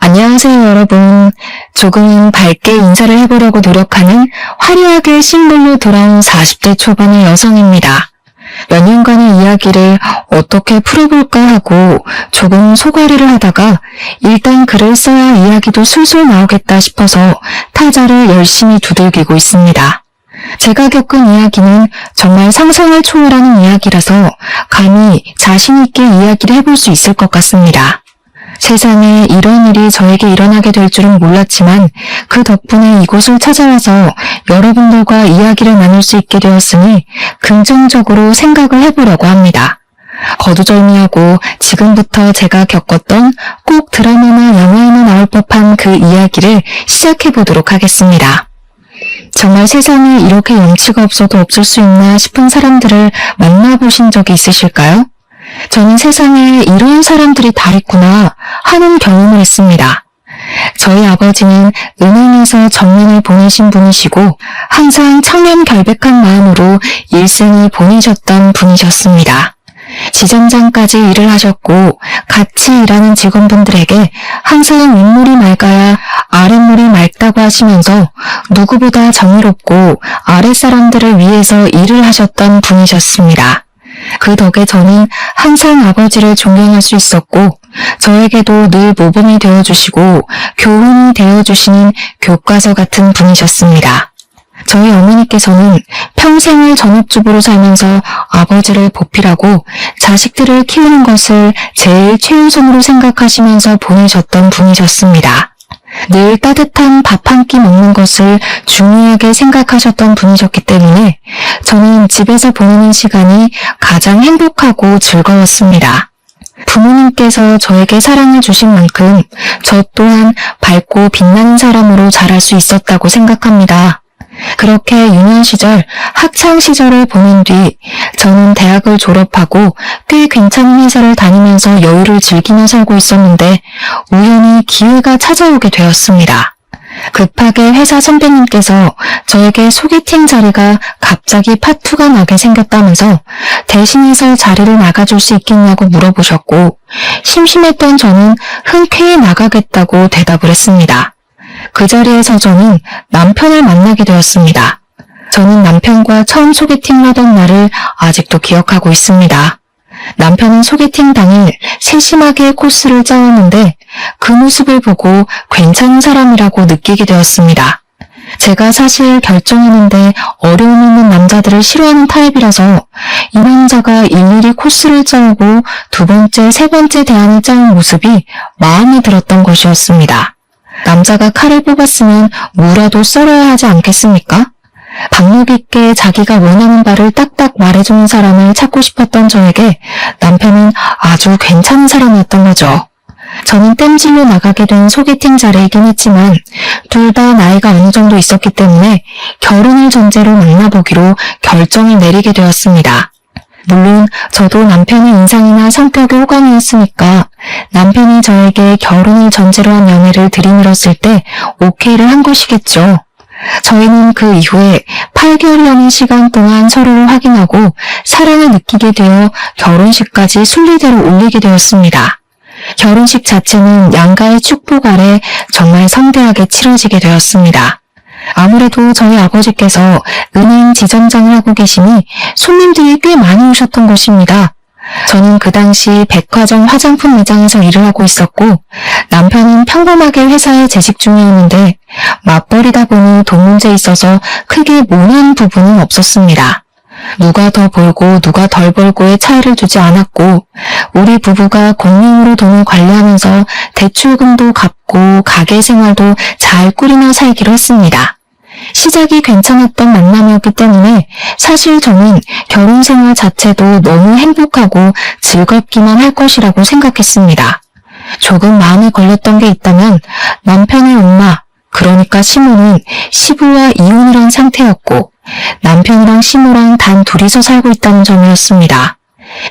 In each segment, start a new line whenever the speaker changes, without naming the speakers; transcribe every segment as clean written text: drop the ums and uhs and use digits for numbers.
안녕하세요, 여러분. 조금 밝게 인사를 해보려고 노력하는 화려하게 싱글로 돌아온 40대 초반의 여성입니다. 몇 년간의 이야기를 어떻게 풀어볼까 하고 조금 소가리를 하다가 일단 글을 써야 이야기도 술술 나오겠다 싶어서 타자를 열심히 두들기고 있습니다. 제가 겪은 이야기는 정말 상상을 초월하는 이야기라서 감히 자신 있게 이야기를 해볼 수 있을 것 같습니다. 세상에 이런 일이 저에게 일어나게 될 줄은 몰랐지만 그 덕분에 이곳을 찾아와서 여러분들과 이야기를 나눌 수 있게 되었으니 긍정적으로 생각을 해보려고 합니다. 거두절미하고 지금부터 제가 겪었던 꼭 드라마나 영화에나 나올 법한 그 이야기를 시작해보도록 하겠습니다. 정말 세상에 이렇게 염치가 없어도 없을 수 있나 싶은 사람들을 만나보신 적이 있으실까요? 저는 세상에 이런 사람들이 다 있구나 하는 경험을 했습니다. 저희 아버지는 은행에서 정년을 보내신 분이시고 항상 청렴 결백한 마음으로 일생을 보내셨던 분이셨습니다. 지점장까지 일을 하셨고 같이 일하는 직원분들에게 항상 윗물이 맑아야 아랫물이 맑다고 하시면서 누구보다 정의롭고 아랫사람들을 위해서 일을 하셨던 분이셨습니다. 그 덕에 저는 항상 아버지를 존경할 수 있었고 저에게도 늘 모범이 되어주시고 교훈이 되어주시는 교과서 같은 분이셨습니다. 저희 어머니께서는 평생을 전업주부로 살면서 아버지를 보필하고 자식들을 키우는 것을 제일 최우선으로 생각하시면서 보내셨던 분이셨습니다. 늘 따뜻한 밥 한 끼 먹는 것을 중요하게 생각하셨던 분이셨기 때문에 저는 집에서 보내는 시간이 가장 행복하고 즐거웠습니다. 부모님께서 저에게 사랑을 주신 만큼 저 또한 밝고 빛나는 사람으로 자랄 수 있었다고 생각합니다. 그렇게 유년 시절, 학창 시절을 보낸 뒤 저는 대학을 졸업하고 꽤 괜찮은 회사를 다니면서 여유를 즐기며 살고 있었는데 우연히 기회가 찾아오게 되었습니다. 급하게 회사 선배님께서 저에게 소개팅 자리가 갑자기 파투가 나게 생겼다면서 대신해서 자리를 나가줄 수 있겠냐고 물어보셨고 심심했던 저는 흔쾌히 나가겠다고 대답을 했습니다. 그 자리에서 저는 남편을 만나게 되었습니다. 저는 남편과 처음 소개팅을 하던 날을 아직도 기억하고 있습니다. 남편은 소개팅 당일 세심하게 코스를 짜왔는데 그 모습을 보고 괜찮은 사람이라고 느끼게 되었습니다. 제가 사실 결정하는데 어려움 있는 남자들을 싫어하는 타입이라서 이 남자가 일일이 코스를 짜오고 두 번째, 세 번째 대안을 짜온 모습이 마음에 들었던 것이었습니다. 남자가 칼을 뽑았으면 무라도 썰어야 하지 않겠습니까? 박력 있게 자기가 원하는 바를 딱딱 말해주는 사람을 찾고 싶었던 저에게 남편은 아주 괜찮은 사람이었던 거죠. 저는 땜질로 나가게 된 소개팅 자리이긴 했지만 둘 다 나이가 어느 정도 있었기 때문에 결혼을 전제로 만나보기로 결정을 내리게 되었습니다. 물론 저도 남편의 인상이나 성격에 호감이었으니까 남편이 저에게 결혼을 전제로 한 연애를 들이밀었을 때 오케이를 한 것이겠죠. 저희는 그 이후에 8개월이라는 시간 동안 서로를 확인하고 사랑을 느끼게 되어 결혼식까지 순리대로 올리게 되었습니다. 결혼식 자체는 양가의 축복 아래 정말 성대하게 치러지게 되었습니다. 아무래도 저희 아버지께서 은행 지점장을 하고 계시니 손님들이 꽤 많이 오셨던 것입니다. 저는 그 당시 백화점 화장품 매장에서 일을 하고 있었고 남편은 평범하게 회사에 재직 중이었는데 맞벌이다 보니 돈 문제에 있어서 크게 모난 부분은 없었습니다. 누가 더 벌고 누가 덜 벌고의 차이를 두지 않았고 우리 부부가 공용으로 돈을 관리하면서 대출금도 갚고 가게 생활도 잘 꾸리며 살기로 했습니다. 시작이 괜찮았던 만남이었기 때문에 사실 저는 결혼 생활 자체도 너무 행복하고 즐겁기만 할 것이라고 생각했습니다. 조금 마음에 걸렸던 게 있다면 남편의 엄마, 그러니까 시모는 시부와 이혼을 한 상태였고 남편이랑 시모랑 단 둘이서 살고 있다는 점이었습니다.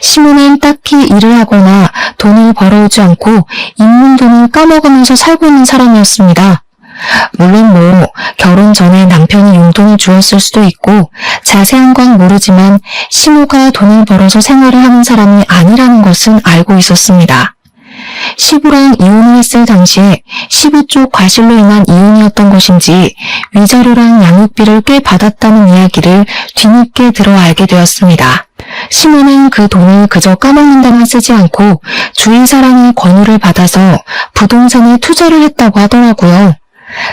시모는 딱히 일을 하거나 돈을 벌어오지 않고 있는 돈을 까먹으면서 살고 있는 사람이었습니다. 물론 결혼 전에 남편이 용돈을 주었을 수도 있고 자세한 건 모르지만 시모가 돈을 벌어서 생활을 하는 사람이 아니라는 것은 알고 있었습니다. 시부랑 이혼을 했을 당시에 시부 쪽 과실로 인한 이혼이었던 것인지 위자료랑 양육비를 꽤 받았다는 이야기를 뒤늦게 들어 알게 되었습니다. 시모는 그 돈을 그저 까먹는다만 쓰지 않고 주위 사람의 권유를 받아서 부동산에 투자를 했다고 하더라고요.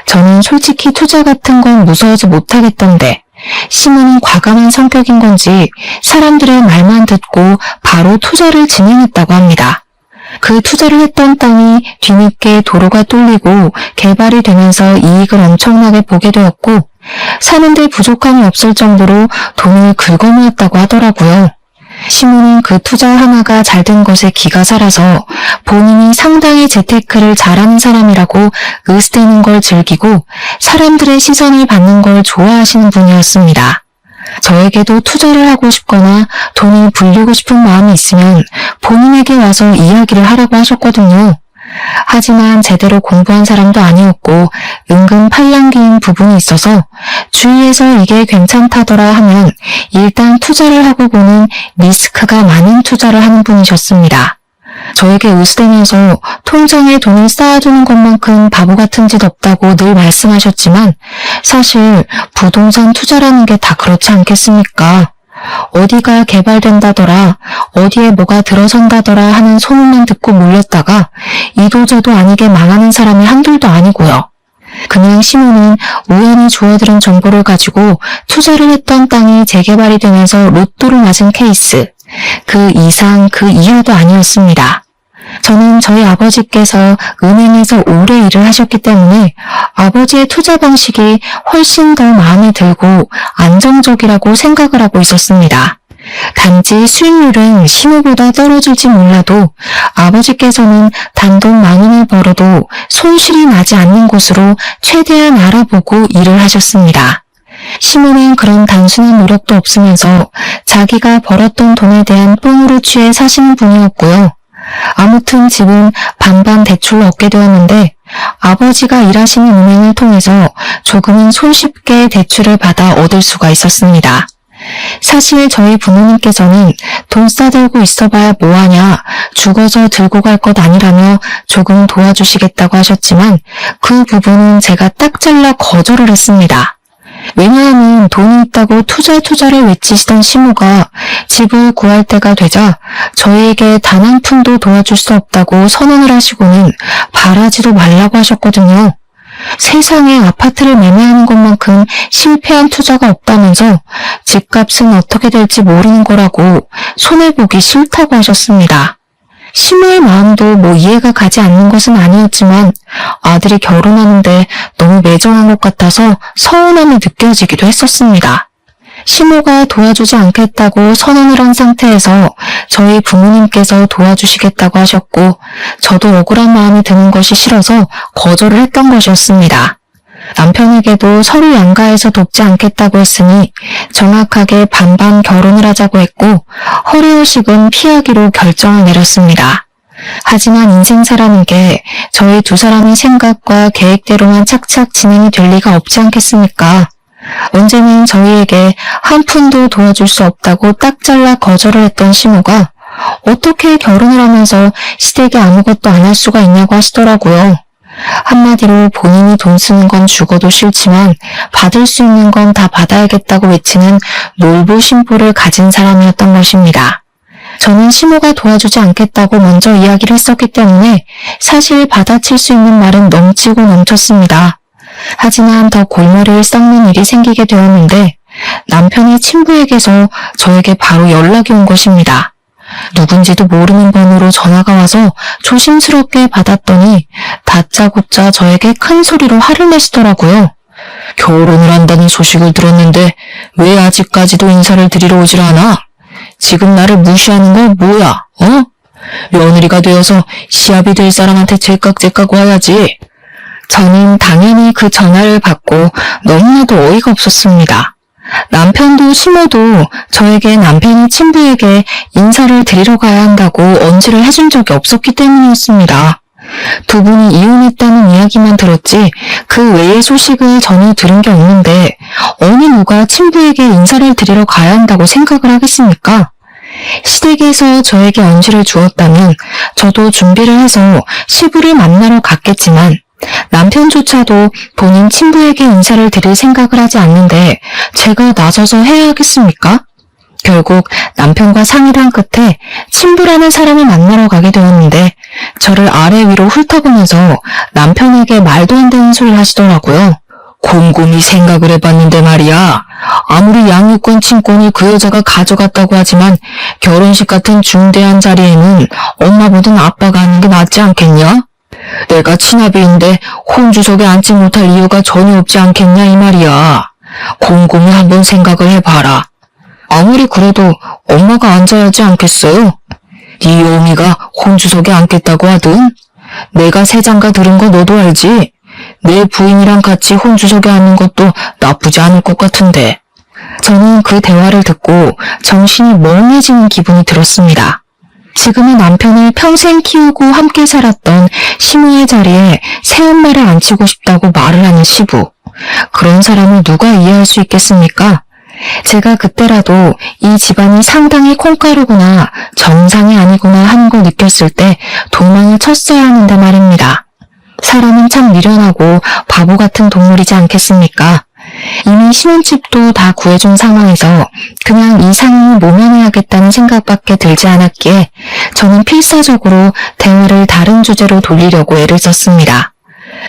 저는 솔직히 투자 같은 건 무서워서 못하겠던데 시모는 과감한 성격인 건지 사람들의 말만 듣고 바로 투자를 진행했다고 합니다. 그 투자를 했던 땅이 뒤늦게 도로가 뚫리고 개발이 되면서 이익을 엄청나게 보게 되었고 사는데 부족함이 없을 정도로 돈을 긁어모았다고 하더라고요. 시모는 그 투자 하나가 잘 된 것에 기가 살아서 본인이 상당히 재테크를 잘하는 사람이라고 으스대는 걸 즐기고 사람들의 시선을 받는 걸 좋아하시는 분이었습니다. 저에게도 투자를 하고 싶거나 돈을 불리고 싶은 마음이 있으면 본인에게 와서 이야기를 하라고 하셨거든요. 하지만 제대로 공부한 사람도 아니었고 은근 팔랑귀인 부분이 있어서 주위에서 이게 괜찮다더라 하면 일단 투자를 하고 보는 리스크가 많은 투자를 하는 분이셨습니다. 저에게 으스대면서 통장에 돈을 쌓아두는 것만큼 바보 같은 짓 없다고 늘 말씀하셨지만 사실 부동산 투자라는 게 다 그렇지 않겠습니까? 어디가 개발된다더라, 어디에 뭐가 들어선다더라 하는 소문만 듣고 몰렸다가 이도저도 아니게 망하는 사람이 한둘도 아니고요. 그냥 시모는 우연히 주워들은 정보를 가지고 투자를 했던 땅이 재개발이 되면서 로또를 맞은 케이스, 그 이상 그 이하도 아니었습니다. 저는 저희 아버지께서 은행에서 오래 일을 하셨기 때문에 아버지의 투자 방식이 훨씬 더 마음에 들고 안정적이라고 생각을 하고 있었습니다. 단지 수익률은 시모보다 떨어질지 몰라도 아버지께서는 단돈 10,000원을 벌어도 손실이 나지 않는 곳으로 최대한 알아보고 일을 하셨습니다. 시모는 그런 단순한 노력도 없으면서 자기가 벌었던 돈에 대한 뽕으로 취해 사시는 분이었고요. 아무튼 집은 반반 대출로 얻게 되었는데 아버지가 일하시는 은행을 통해서 조금은 손쉽게 대출을 받아 얻을 수가 있었습니다. 사실 저희 부모님께서는 돈 싸들고 있어봐야 뭐하냐, 죽어서 들고 갈 것 아니라며 조금 도와주시겠다고 하셨지만 그 부분은 제가 딱 잘라 거절을 했습니다. 왜냐하면 돈이 있다고 투자를 외치시던 시모가 집을 구할 때가 되자 저희에게 단 한 푼도 도와줄 수 없다고 선언을 하시고는 바라지도 말라고 하셨거든요. 세상에 아파트를 매매하는 것만큼 실패한 투자가 없다면서 집값은 어떻게 될지 모르는 거라고 손해보기 싫다고 하셨습니다. 시모의 마음도 뭐 이해가 가지 않는 것은 아니었지만 아들이 결혼하는데 너무 매정한 것 같아서 서운함이 느껴지기도 했었습니다. 시모가 도와주지 않겠다고 선언을 한 상태에서 저희 부모님께서 도와주시겠다고 하셨고 저도 억울한 마음이 드는 것이 싫어서 거절을 했던 것이었습니다. 남편에게도 서로 양가해서 돕지 않겠다고 했으니 정확하게 반반 결혼을 하자고 했고 허례허식은 피하기로 결정을 내렸습니다. 하지만 인생사라는 게 저희 두 사람의 생각과 계획대로만 착착 진행이 될 리가 없지 않겠습니까? 언제는 저희에게 한 푼도 도와줄 수 없다고 딱 잘라 거절을 했던 시모가 어떻게 결혼을 하면서 시댁에 아무것도 안 할 수가 있냐고 하시더라고요. 한마디로 본인이 돈 쓰는 건 죽어도 싫지만 받을 수 있는 건 다 받아야겠다고 외치는 놀부심보를 가진 사람이었던 것입니다. 저는 시모가 도와주지 않겠다고 먼저 이야기를 했었기 때문에 사실 받아칠 수 있는 말은 넘치고 넘쳤습니다. 하지만 더 골머리를 썩는 일이 생기게 되었는데 남편의 친부에게서 저에게 바로 연락이 온 것입니다. 누군지도 모르는 번호로 전화가 와서 조심스럽게 받았더니 다짜고짜 저에게 큰 소리로 화를 내시더라고요. 결혼을 한다는 소식을 들었는데 왜 아직까지도 인사를 드리러 오질 않아? 지금 나를 무시하는 건 뭐야? 며느리가 되어서 시합이 될 사람한테 제깍제깍 와야지. 저는 당연히 그 전화를 받고 너무나도 어이가 없었습니다. 남편도 시모도 저에게 남편이 친부에게 인사를 드리러 가야 한다고 언지를 해준 적이 없었기 때문이었습니다. 두 분이 이혼했다는 이야기만 들었지 그 외의 소식을 전혀 들은 게 없는데 어느 누가 친부에게 인사를 드리러 가야 한다고 생각을 하겠습니까? 시댁에서 저에게 언지를 주었다면 저도 준비를 해서 시부를 만나러 갔겠지만 남편조차도 본인 친부에게 인사를 드릴 생각을 하지 않는데 제가 나서서 해야 하겠습니까? 결국 남편과 상의를 한 끝에 친부라는 사람을 만나러 가게 되었는데 저를 아래 위로 훑어보면서 남편에게 말도 안 되는 소리를 하시더라고요. 곰곰이 생각을 해봤는데 말이야. 아무리 양육권 친권을 그 여자가 가져갔다고 하지만 결혼식 같은 중대한 자리에는 엄마보단 아빠가 하는 게 낫지 않겠냐? 내가 친아비인데 혼주석에 앉지 못할 이유가 전혀 없지 않겠냐 이 말이야. 곰곰이 한번 생각을 해봐라. 아무리 그래도 엄마가 앉아야지 않겠어요? 이 여미가 혼주석에 앉겠다고 하든 내가 세장가 들은 거 너도 알지? 내 부인이랑 같이 혼주석에 앉는 것도 나쁘지 않을 것 같은데. 저는 그 대화를 듣고 정신이 멍해지는 기분이 들었습니다. 지금은 남편을 평생 키우고 함께 살았던 시무의 자리에 새엄마를 앉히고 싶다고 말을 하는 시부. 그런 사람을 누가 이해할 수 있겠습니까? 제가 그때라도 이 집안이 상당히 콩가루구나, 정상이 아니구나 하는 걸 느꼈을 때 도망을 쳤어야 하는데 말입니다. 사람은 참 미련하고 바보 같은 동물이지 않겠습니까? 이미 신혼집도 다 구해준 상황에서 그냥 이 상황을 모면해야겠다는 생각밖에 들지 않았기에 저는 필사적으로 대화를 다른 주제로 돌리려고 애를 썼습니다.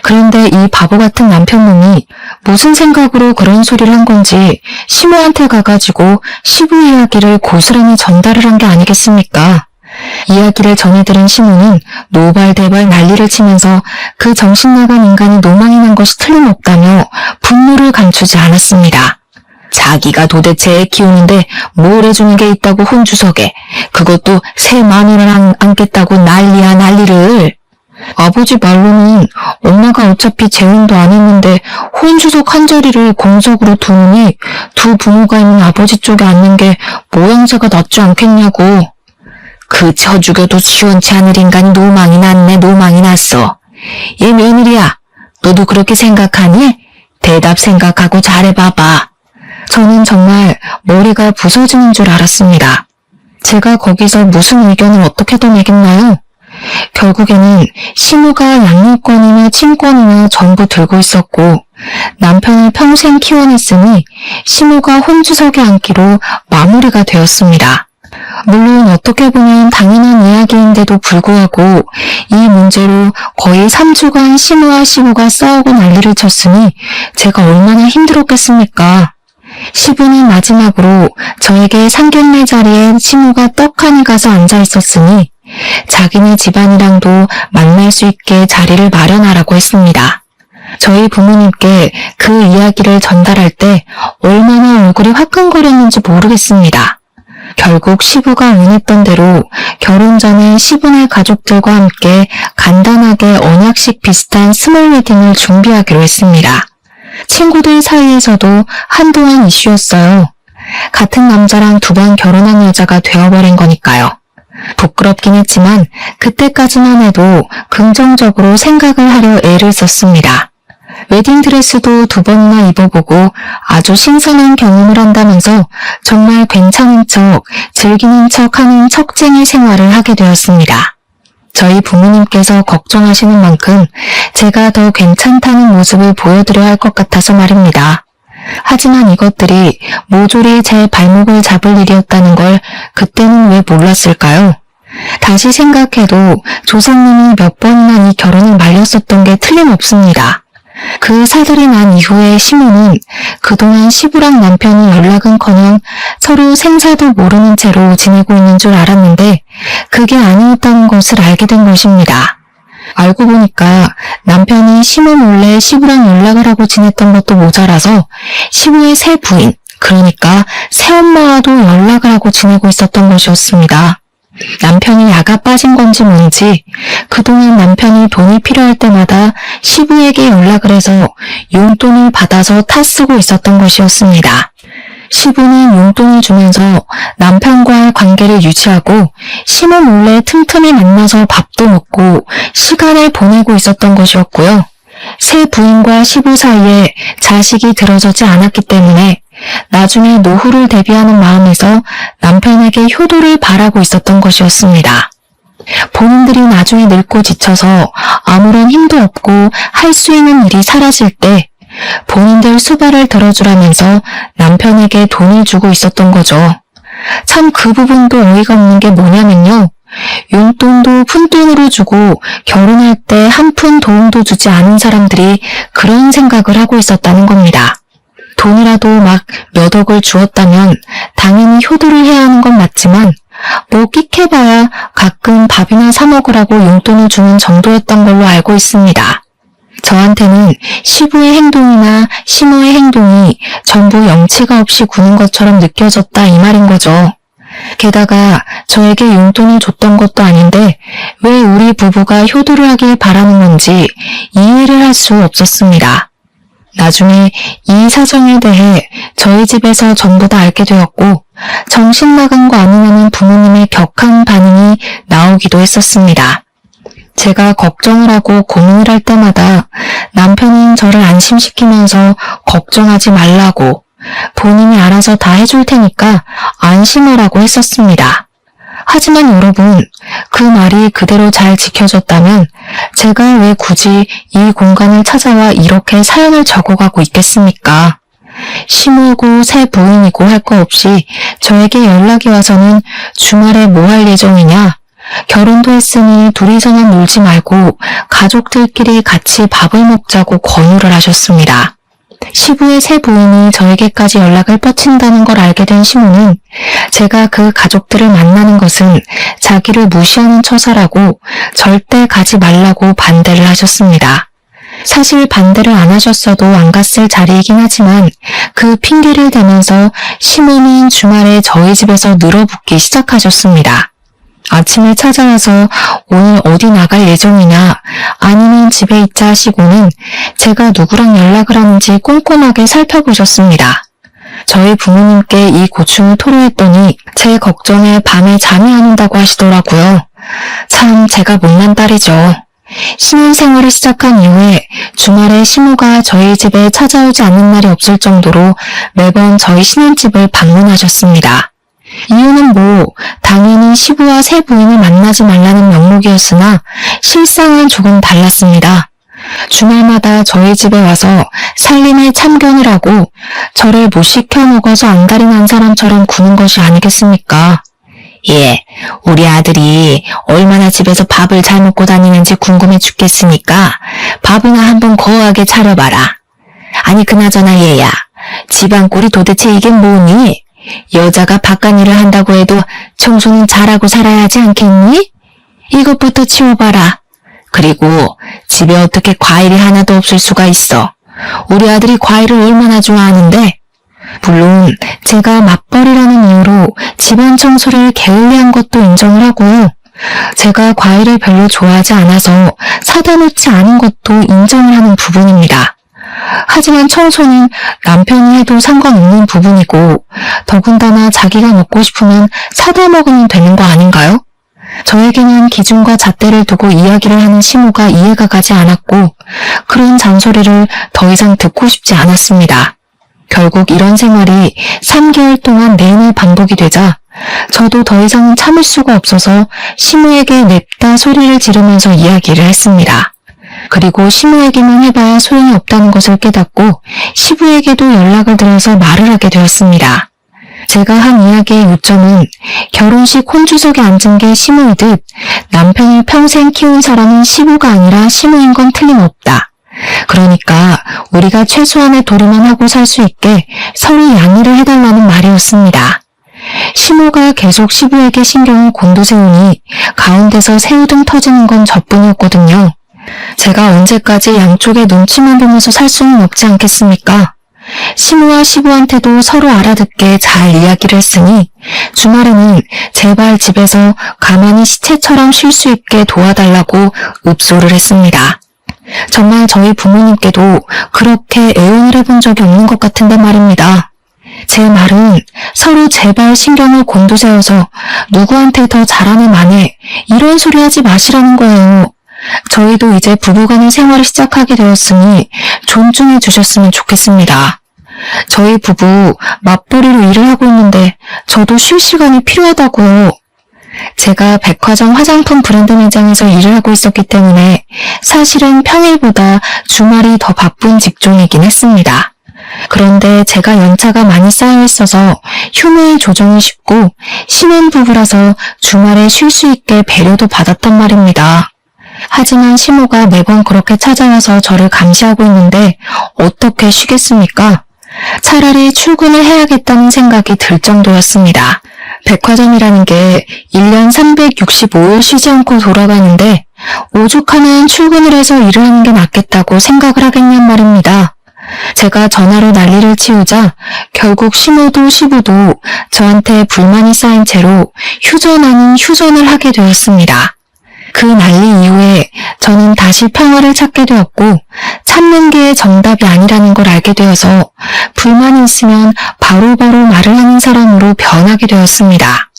그런데 이 바보 같은 남편놈이 무슨 생각으로 그런 소리를 한 건지 시모한테 가가지고 시부 이야기를 고스란히 전달을 한 게 아니겠습니까? 이야기를 전해들은 시모는 노발대발 난리를 치면서 그 정신나간 인간이 노망이 난 것이 틀림없다며 분노를 감추지 않았습니다. 자기가 도대체 애 키우는데 뭘 해주는 게 있다고 혼주석에, 그것도 새 마누라랑 앉겠다고 난리야 난리를. 아버지 말로는 엄마가 어차피 재혼도 안 했는데 혼주석 한 자리를 공석으로 두느니 두 부모가 있는 아버지 쪽에 앉는 게 모양새가 낫지 않겠냐고. 그 저 죽여도 시원치 않을 인간이 노망이 났네. 노망이 났어. 얘 며느리야, 너도 그렇게 생각하니? 대답 생각하고 잘해봐봐. 저는 정말 머리가 부서지는 줄 알았습니다. 제가 거기서 무슨 의견을 어떻게 더 내겠나요? 결국에는 시무가 양육권이나 친권이나 전부 들고 있었고 남편을 평생 키워냈으니 시무가 혼주석에 앉기로 마무리가 되었습니다. 물론 어떻게 보면 당연한 이야기인데도 불구하고 이 문제로 거의 3주간 시무와 시부가 싸우고 난리를 쳤으니 제가 얼마나 힘들었겠습니까? 시부는 마지막으로 저에게 상견례 자리에 시무가 떡하니 가서 앉아 있었으니 자기네 집안이랑도 만날 수 있게 자리를 마련하라고 했습니다. 저희 부모님께 그 이야기를 전달할 때 얼마나 얼굴이 화끈거렸는지 모르겠습니다. 결국 시부가 원했던 대로 결혼 전에 시부네 가족들과 함께 간단하게 언약식 비슷한 스몰 웨딩을 준비하기로 했습니다. 친구들 사이에서도 한동안 이슈였어요. 같은 남자랑 2번 결혼한 여자가 되어버린 거니까요. 부끄럽긴 했지만 그때까지만 해도 긍정적으로 생각을 하려 애를 썼습니다. 웨딩드레스도 2번이나 입어보고 아주 신선한 경험을 한다면서 정말 괜찮은 척, 즐기는 척 하는 척쟁이 생활을 하게 되었습니다. 저희 부모님께서 걱정하시는 만큼 제가 더 괜찮다는 모습을 보여드려야 할 것 같아서 말입니다. 하지만 이것들이 모조리 제 발목을 잡을 일이었다는 걸 그때는 왜 몰랐을까요? 다시 생각해도 조상님이 몇 번이나 이 결혼을 말렸었던 게 틀림없습니다. 그 사들이 난 이후에 시모는 그동안 시부랑 남편이 연락은커녕 서로 생사도 모르는 채로 지내고 있는 줄 알았는데 그게 아니었다는 것을 알게 된 것입니다. 알고 보니까 남편이 시모 몰래 시부랑 연락을 하고 지냈던 것도 모자라서 시부의 새 부인, 그러니까 새엄마와도 연락을 하고 지내고 있었던 것이었습니다. 남편이 야가 빠진 건지 뭔지 그동안 남편이 돈이 필요할 때마다 시부에게 연락을 해서 용돈을 받아서 타쓰고 있었던 것이었습니다. 시부는 용돈을 주면서 남편과의 관계를 유지하고 시모 몰래 틈틈이 만나서 밥도 먹고 시간을 보내고 있었던 것이었고요. 새 부인과 시부 사이에 자식이 들어서지 않았기 때문에 나중에 노후를 대비하는 마음에서 남편에게 효도를 바라고 있었던 것이었습니다. 본인들이 나중에 늙고 지쳐서 아무런 힘도 없고 할 수 있는 일이 사라질 때 본인들 수발을 들어주라면서 남편에게 돈을 주고 있었던 거죠. 참 그 부분도 어이가 없는 게 뭐냐면요. 용돈도 푼돈으로 주고 결혼할 때 한 푼 도움도 주지 않은 사람들이 그런 생각을 하고 있었다는 겁니다. 돈이라도 막 몇 억을 주었다면 당연히 효도를 해야 하는 건 맞지만 뭐 끽해봐야 가끔 밥이나 사 먹으라고 용돈을 주는 정도였던 걸로 알고 있습니다. 저한테는 시부의 행동이나 시모의 행동이 전부 영치가 없이 구는 것처럼 느껴졌다 이 말인 거죠. 게다가 저에게 용돈을 줬던 것도 아닌데 왜 우리 부부가 효도를 하길 바라는 건지 이해를 할 수 없었습니다. 나중에 이 사정에 대해 저희 집에서 전부 다 알게 되었고 정신 나간 거 아니냐는 부모님의 격한 반응이 나오기도 했었습니다. 제가 걱정을 하고 고민을 할 때마다 남편은 저를 안심시키면서 걱정하지 말라고 본인이 알아서 다 해줄 테니까 안심하라고 했었습니다. 하지만 여러분, 그 말이 그대로 잘 지켜졌다면 제가 왜 굳이 이 공간을 찾아와 이렇게 사연을 적어가고 있겠습니까? 시모고 새 부인이고 할 거 없이 저에게 연락이 와서는 주말에 뭐 할 예정이냐? 결혼도 했으니 둘이서만 놀지 말고 가족들끼리 같이 밥을 먹자고 권유를 하셨습니다. 시부의 새 부인이 저에게까지 연락을 뻗친다는 걸 알게 된 시모는 제가 그 가족들을 만나는 것은 자기를 무시하는 처사라고 절대 가지 말라고 반대를 하셨습니다. 사실 반대를 안 하셨어도 안 갔을 자리이긴 하지만 그 핑계를 대면서 시모는 주말에 저희 집에서 늘어붙기 시작하셨습니다. 아침에 찾아와서 오늘 어디 나갈 예정이냐 아니면 집에 있자 하시고는 제가 누구랑 연락을 하는지 꼼꼼하게 살펴보셨습니다. 저희 부모님께 이 고충을 토로했더니 제 걱정에 밤에 잠이 안 온다고 하시더라고요. 참 제가 못난 딸이죠. 신혼생활을 시작한 이후에 주말에 시모가 저희 집에 찾아오지 않는 날이 없을 정도로 매번 저희 신혼집을 방문하셨습니다. 이유는 뭐 당연히 시부와 새 부인을 만나지 말라는 명목이었으나 실상은 조금 달랐습니다. 주말마다 저희 집에 와서 살림에 참견을 하고 저를 못 시켜 먹어서 안달이 난 사람처럼 구는 것이 아니겠습니까? 예, 우리 아들이 얼마나 집에서 밥을 잘 먹고 다니는지 궁금해 죽겠으니까 밥이나 한번 거하게 차려봐라. 아니 그나저나 얘야, 집안 꼴이 도대체 이게 뭐니? 여자가 바깥일을 한다고 해도 청소는 잘하고 살아야 하지 않겠니? 이것부터 치워봐라. 그리고 집에 어떻게 과일이 하나도 없을 수가 있어. 우리 아들이 과일을 얼마나 좋아하는데. 물론 제가 맞벌이라는 이유로 집안 청소를 게을리한 것도 인정을 하고요. 제가 과일을 별로 좋아하지 않아서 사다 놓지 않은 것도 인정을 하는 부분입니다. 하지만 청소는 남편이 해도 상관없는 부분이고 더군다나 자기가 먹고 싶으면 사다 먹으면 되는 거 아닌가요? 저에게는 기준과 잣대를 두고 이야기를 하는 시모가 이해가 가지 않았고 그런 잔소리를 더 이상 듣고 싶지 않았습니다. 결국 이런 생활이 3개월 동안 내내 반복이 되자 저도 더 이상 참을 수가 없어서 시모에게 냅다 소리를 지르면서 이야기를 했습니다. 그리고 시모에게만 해봐야 소용이 없다는 것을 깨닫고 시부에게도 연락을 드려서 말을 하게 되었습니다. 제가 한 이야기의 요점은 결혼식 혼주석에 앉은 게 시모이듯 남편을 평생 키운 사람은 시부가 아니라 시모인 건 틀림없다. 그러니까 우리가 최소한의 도리만 하고 살 수 있게 서로 양해를 해달라는 말이었습니다. 시모가 계속 시부에게 신경을 곤두세우니 가운데서 새우등 터지는 건 저뿐이었거든요. 제가 언제까지 양쪽의 눈치만 보면서 살 수는 없지 않겠습니까? 시모와 시부한테도 서로 알아듣게 잘 이야기를 했으니 주말에는 제발 집에서 가만히 시체처럼 쉴 수 있게 도와달라고 읍소를 했습니다. 정말 저희 부모님께도 그렇게 애원을 해본 적이 없는 것 같은데 말입니다. 제 말은 서로 제발 신경을 곤두세워서 누구한테 더 잘하는 만에 이런 소리 하지 마시라는 거예요. 저희도 이제 부부간의 생활을 시작하게 되었으니 존중해 주셨으면 좋겠습니다. 저희 부부 맞벌이로 일을 하고 있는데 저도 쉴 시간이 필요하다고요. 제가 백화점 화장품 브랜드 매장에서 일을 하고 있었기 때문에 사실은 평일보다 주말이 더 바쁜 직종이긴 했습니다. 그런데 제가 연차가 많이 쌓여 있어서 휴무일 조정이 쉽고 신혼부부라서 주말에 쉴 수 있게 배려도 받았단 말입니다. 하지만 시모가 매번 그렇게 찾아와서 저를 감시하고 있는데 어떻게 쉬겠습니까? 차라리 출근을 해야겠다는 생각이 들 정도였습니다. 백화점이라는 게 1년 365일 쉬지 않고 돌아가는데 오죽하면 출근을 해서 일을 하는 게 낫겠다고 생각을 하겠냔 말입니다. 제가 전화로 난리를 치우자 결국 시모도 시부도 저한테 불만이 쌓인 채로 휴전 아닌 휴전을 하게 되었습니다. 그 난리 이후에 저는 다시 평화를 찾게 되었고 참는 게 정답이 아니라는 걸 알게 되어서 불만이 있으면 바로바로 말을 하는 사람으로 변하게 되었습니다.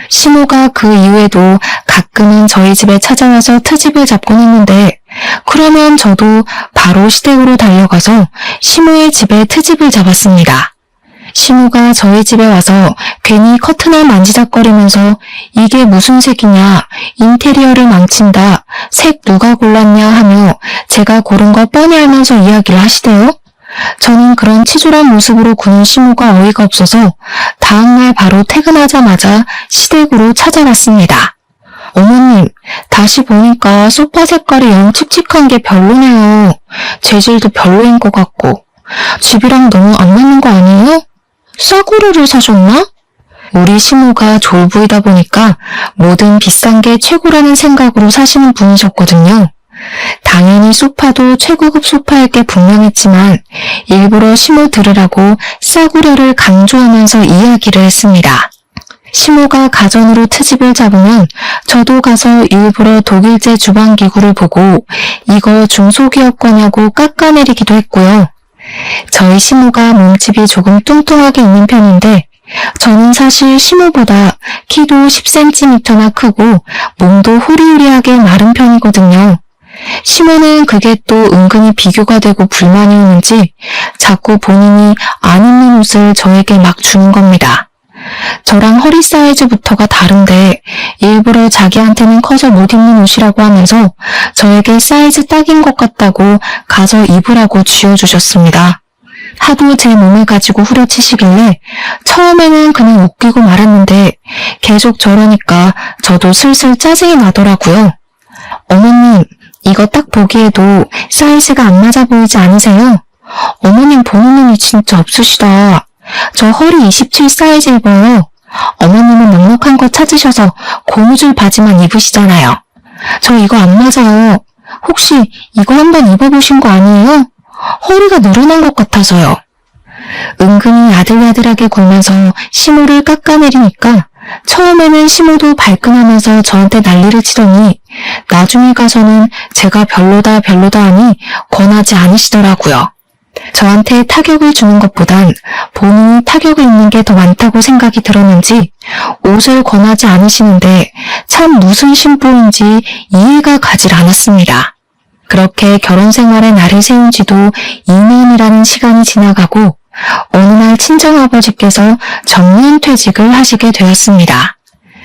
시모가 그 이후에도 가끔은 저희 집에 찾아와서 트집을 잡곤 했는데 그러면 저도 바로 시댁으로 달려가서 시모의 집에 트집을 잡았습니다. 시모가 저희 집에 와서 괜히 커튼을 만지작거리면서 이게 무슨 색이냐, 인테리어를 망친다, 색 누가 골랐냐 하며 제가 고른 거 뻔히 알면서 이야기를 하시대요. 저는 그런 치졸한 모습으로 구는 시모가 어이가 없어서 다음날 바로 퇴근하자마자 시댁으로 찾아갔습니다. 어머님, 다시 보니까 소파 색깔이 영 칙칙한 게 별로네요. 재질도 별로인 것 같고. 집이랑 너무 안 맞는 거 아니에요? 싸구려를 사셨나? 우리 시모가 졸부이다 보니까 뭐든 비싼 게 최고라는 생각으로 사시는 분이셨거든요. 당연히 소파도 최고급 소파일 게 분명했지만 일부러 시모 들으라고 싸구려를 강조하면서 이야기를 했습니다. 시모가 가전으로 트집을 잡으면 저도 가서 일부러 독일제 주방기구를 보고 이거 중소기업 거냐고 깎아내리기도 했고요. 저희 시모가 몸집이 조금 뚱뚱하게 있는 편인데 저는 사실 시모보다 키도 10cm나 크고 몸도 호리호리하게 마른 편이거든요. 시모는 그게 또 은근히 비교가 되고 불만이 오는지 자꾸 본인이 안 입는 옷을 저에게 막 주는 겁니다. 저랑 허리 사이즈부터가 다른데 일부러 자기한테는 커서 못 입는 옷이라고 하면서 저에게 사이즈 딱인 것 같다고 가서 입으라고 쥐어주셨습니다. 하도 제 몸을 가지고 후려치시길래 처음에는 그냥 웃기고 말았는데 계속 저러니까 저도 슬슬 짜증이 나더라고요. 어머님, 이거 딱 보기에도 사이즈가 안 맞아 보이지 않으세요? 어머님 보는 눈이 진짜 없으시다. 저 허리 27 사이즈 입어요. 어머님은 넉넉한 거 찾으셔서 고무줄 바지만 입으시잖아요. 저 이거 안 맞아요. 혹시 이거 한번 입어보신 거 아니에요? 허리가 늘어난 것 같아서요. 은근히 야들야들하게 굴면서 시모를 깎아내리니까 처음에는 시모도 발끈하면서 저한테 난리를 치더니 나중에 가서는 제가 별로다 하니 권하지 않으시더라고요. 저한테 타격을 주는 것보단 본인이 타격을 입는 게 더 많다고 생각이 들었는지 옷을 권하지 않으시는데 참 무슨 심보인지 이해가 가질 않았습니다. 그렇게 결혼 생활에 날을 세운 지도 2년이라는 시간이 지나가고 어느 날 친정아버지께서 정년퇴직을 하시게 되었습니다.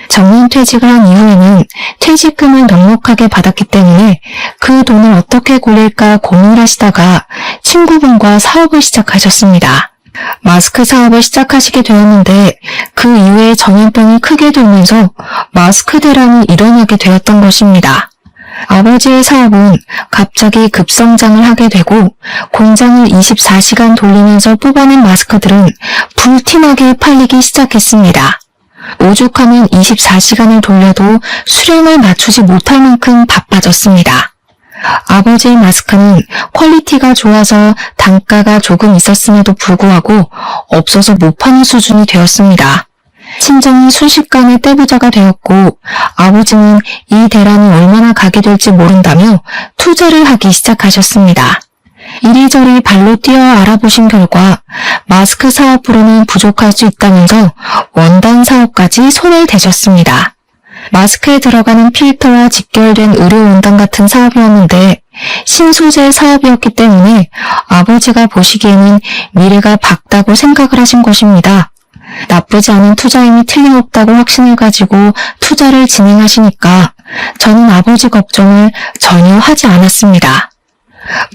정년퇴직을 한 이후에는 퇴직금을 넉넉하게 받았기 때문에 그 돈을 어떻게 굴릴까 고민을 하시다가 친구분과 사업을 시작하셨습니다. 마스크 사업을 시작하시게 되었는데 그 이후에 전염병이 크게 돌면서 마스크 대란이 일어나게 되었던 것입니다. 아버지의 사업은 갑자기 급성장을 하게 되고 공장을 24시간 돌리면서 뽑아낸 마스크들은 불티나게 팔리기 시작했습니다. 오죽하면 24시간을 돌려도 수량을 맞추지 못할 만큼 바빠졌습니다. 아버지의 마스크는 퀄리티가 좋아서 단가가 조금 있었음에도 불구하고 없어서 못 파는 수준이 되었습니다. 친정은 순식간에 떼부자가 되었고 아버지는 이 대란이 얼마나 가게 될지 모른다며 투자를 하기 시작하셨습니다. 이리저리 발로 뛰어 알아보신 결과 마스크 사업으로는 부족할 수 있다면서 원단 사업까지 손을 대셨습니다. 마스크에 들어가는 필터와 직결된 의료원단 같은 사업이었는데 신소재 사업이었기 때문에 아버지가 보시기에는 미래가 밝다고 생각을 하신 것입니다. 나쁘지 않은 투자임이 틀림없다고 확신을 가지고 투자를 진행하시니까 저는 아버지 걱정을 전혀 하지 않았습니다.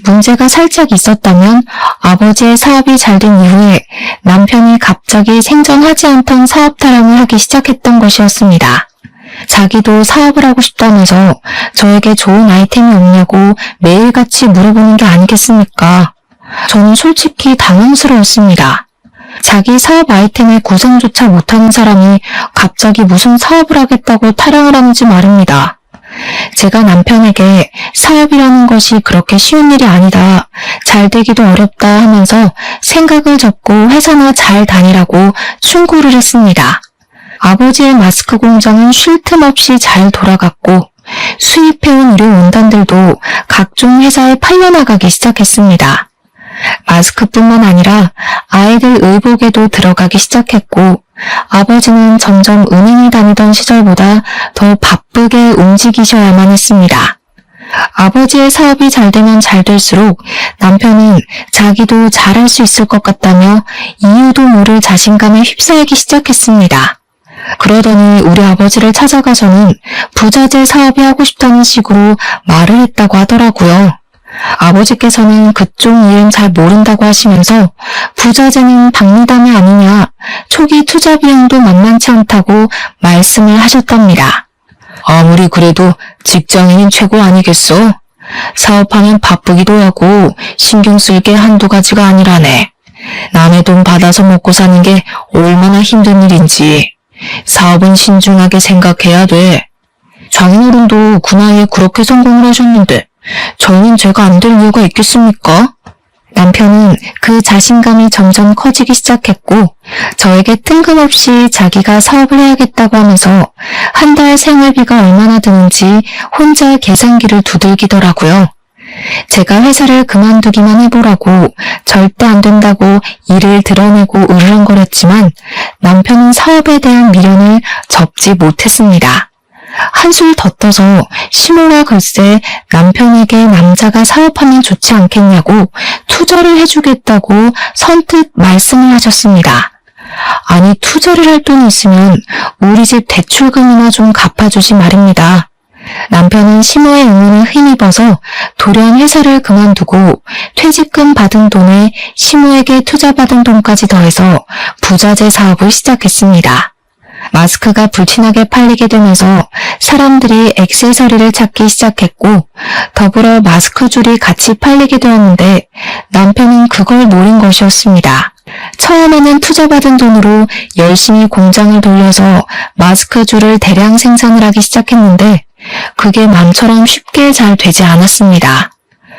문제가 살짝 있었다면 아버지의 사업이 잘 된 이후에 남편이 갑자기 생전하지 않던 사업 타령을 하기 시작했던 것이었습니다. 자기도 사업을 하고 싶다면서 저에게 좋은 아이템이 없냐고 매일같이 물어보는 게 아니겠습니까? 저는 솔직히 당황스러웠습니다. 자기 사업 아이템의 구성조차 못하는 사람이 갑자기 무슨 사업을 하겠다고 타령을 하는지 말입니다. 제가 남편에게 사업이라는 것이 그렇게 쉬운 일이 아니다, 잘 되기도 어렵다 하면서 생각을 접고 회사나 잘 다니라고 충고를 했습니다. 아버지의 마스크 공장은 쉴 틈 없이 잘 돌아갔고 수입해온 의료 원단들도 각종 회사에 팔려나가기 시작했습니다. 마스크뿐만 아니라 아이들 의복에도 들어가기 시작했고 아버지는 점점 은행에 다니던 시절보다 더 바쁘게 움직이셔야만 했습니다. 아버지의 사업이 잘 되면 잘 될수록 남편은 자기도 잘할 수 있을 것 같다며 이유도 모를 자신감에 휩싸이기 시작했습니다. 그러더니 우리 아버지를 찾아가서는 부자재 사업이 하고 싶다는 식으로 말을 했다고 하더라고요. 아버지께서는 그쪽 일은 잘 모른다고 하시면서 부자재는 박리담이 아니냐, 초기 투자 비용도 만만치 않다고 말씀을 하셨답니다. 아무리 그래도 직장인은 최고 아니겠어? 사업하면 바쁘기도 하고 신경 쓸 게 한두 가지가 아니라네. 남의 돈 받아서 먹고 사는 게 얼마나 힘든 일인지. 사업은 신중하게 생각해야 돼. 장인어른도 그 나이에 그렇게 성공을 하셨는데 저희는 제가 안 될 이유가 있겠습니까? 남편은 그 자신감이 점점 커지기 시작했고 저에게 뜬금없이 자기가 사업을 해야겠다고 하면서 한 달 생활비가 얼마나 드는지 혼자 계산기를 두들기더라고요. 제가 회사를 그만두기만 해보라고 절대 안 된다고 일을 드러내고 으르렁거렸지만 남편은 사업에 대한 미련을 접지 못했습니다. 한술 더 떠서 시모가 글쎄 남편에게 남자가 사업하면 좋지 않겠냐고 투자를 해주겠다고 선뜻 말씀을 하셨습니다. 아니, 투자를 할 돈이 있으면 우리 집 대출금이나 좀 갚아주지 말입니다. 남편은 시모의 응원에 힘입어서 돌연 회사를 그만두고 퇴직금 받은 돈에 시모에게 투자받은 돈까지 더해서 부자재 사업을 시작했습니다. 마스크가 불티나게 팔리게 되면서 사람들이 액세서리를 찾기 시작했고 더불어 마스크 줄이 같이 팔리게 되었는데 남편은 그걸 노린 것이었습니다. 처음에는 투자받은 돈으로 열심히 공장을 돌려서 마스크 줄을 대량 생산을 하기 시작했는데 그게 맘처럼 쉽게 잘 되지 않았습니다.